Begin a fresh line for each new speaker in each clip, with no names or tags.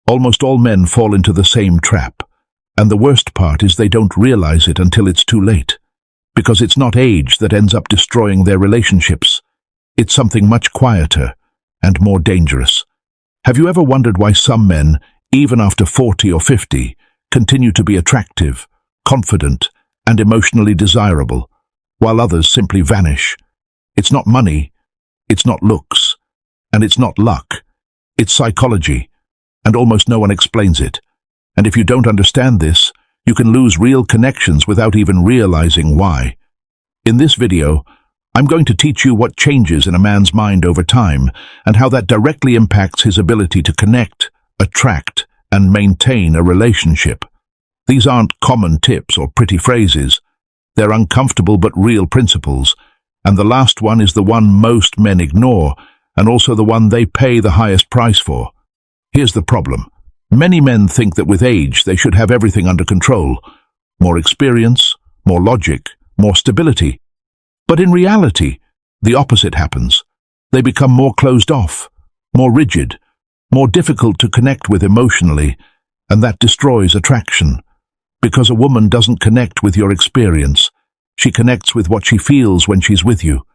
Almost all men fall into the same trap, and the worst part is they don't realize it until it's too late. Because it's not age that ends up destroying their relationships. It's something much quieter and more dangerous. Have you ever wondered why some men, even after 40 or 50, continue to be attractive, confident, and emotionally desirable, while others simply vanish? It's not money, it's not looks, and it's not luck. It's psychology, and almost no one explains it. And if you don't understand this, you can lose real connections without even realizing why. In this video, I'm going to teach you what changes in a man's mind over time and how that directly impacts his ability to connect, attract, and maintain a relationship. These aren't common tips or pretty phrases. They're uncomfortable but real principles, and the last one is the one most men ignore, and also the one they pay the highest price for. Here's the problem. Many men think that with age they should have everything under control. More experience, more logic, more stability. But in reality, the opposite happens. They become more closed off, more rigid, more difficult to connect with emotionally, and that destroys attraction. Because a woman doesn't connect with your experience. She connects with what she feels when she's with you.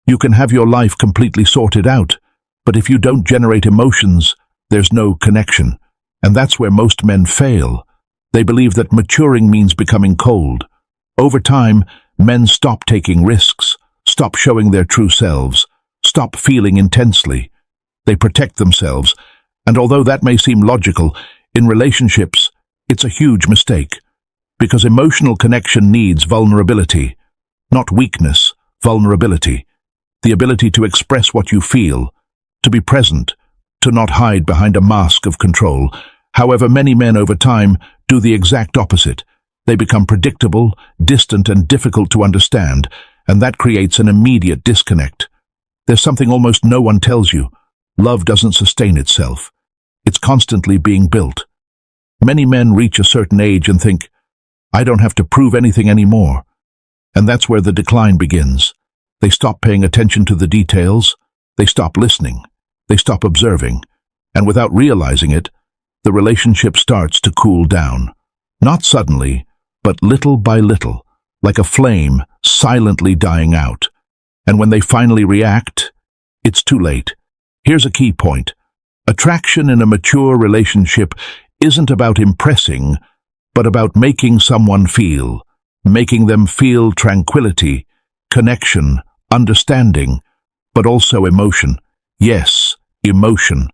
You can have your life completely sorted out, but if you don't generate emotions, there's no connection. And that's where most men fail. They believe that maturing means becoming cold. Over time, men stop taking risks, stop showing their true selves, stop feeling intensely. They protect themselves, and although that may seem logical, in relationships, it's a huge mistake. Because emotional connection needs vulnerability, not weakness, vulnerability. The ability to express what you feel, to be present, to not hide behind a mask of control. However, many men over time do the exact opposite. They become predictable, distant, and difficult to understand, and that creates an immediate disconnect. There's something almost no one tells you. Love doesn't sustain itself. It's constantly being built. Many men reach a certain age and think, I don't have to prove anything anymore. And that's where the decline begins. They stop paying attention to the details, they stop listening, they stop observing, and without realizing it, the relationship starts to cool down. Not suddenly, but little by little, like a flame silently dying out. And when they finally react, it's too late. Here's a key point. Attraction in a mature relationship isn't about impressing, but about making someone feel, making them feel tranquility, connection, understanding, but also emotion. Yes, emotion.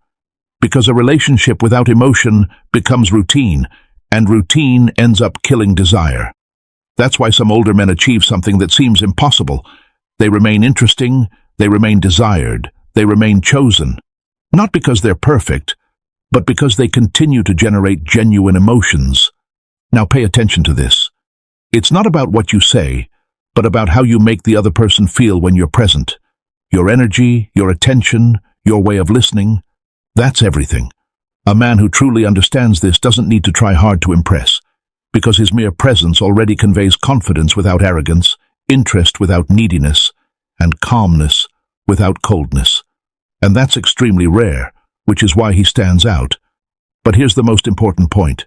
Because a relationship without emotion becomes routine, and routine ends up killing desire. That's why some older men achieve something that seems impossible. They remain interesting, they remain desired, they remain chosen. Not because they're perfect, but because they continue to generate genuine emotions. Now pay attention to this. It's not about what you say, but about how you make the other person feel when you're present. Your energy, your attention, your way of listening. That's everything. A man who truly understands this doesn't need to try hard to impress, because his mere presence already conveys confidence without arrogance, interest without neediness, and calmness without coldness. And that's extremely rare, which is why he stands out. But here's the most important point.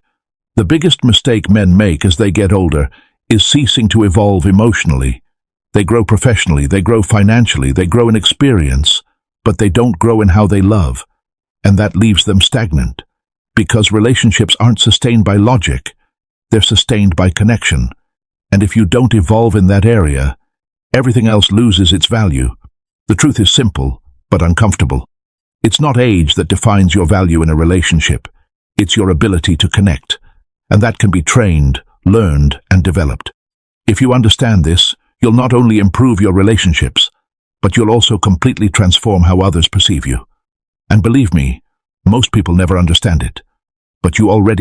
The biggest mistake men make as they get older is ceasing to evolve emotionally. They grow professionally, they grow financially, they grow in experience, but they don't grow in how they love. And that leaves them stagnant. Because relationships aren't sustained by logic, they're sustained by connection. And if you don't evolve in that area, everything else loses its value. The truth is simple, but uncomfortable. It's not age that defines your value in a relationship. It's your ability to connect. And that can be trained, learned, and developed. If you understand this, you'll not only improve your relationships, but you'll also completely transform how others perceive you. And believe me, most people never understand it. But you already